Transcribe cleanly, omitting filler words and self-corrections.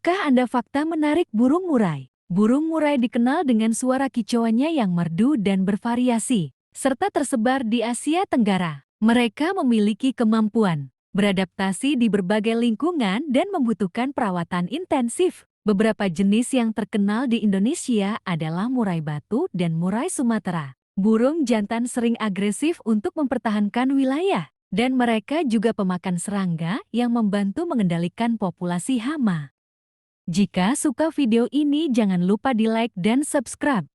Tahukah Anda fakta menarik burung murai? Burung murai dikenal dengan suara kicauannya yang merdu dan bervariasi, serta tersebar di Asia Tenggara. Mereka memiliki kemampuan beradaptasi di berbagai lingkungan dan membutuhkan perawatan intensif. Beberapa jenis yang terkenal di Indonesia adalah murai batu dan murai Sumatera. Burung jantan sering agresif untuk mempertahankan wilayah, dan mereka juga pemakan serangga yang membantu mengendalikan populasi hama. Jika suka video ini, jangan lupa di like dan subscribe.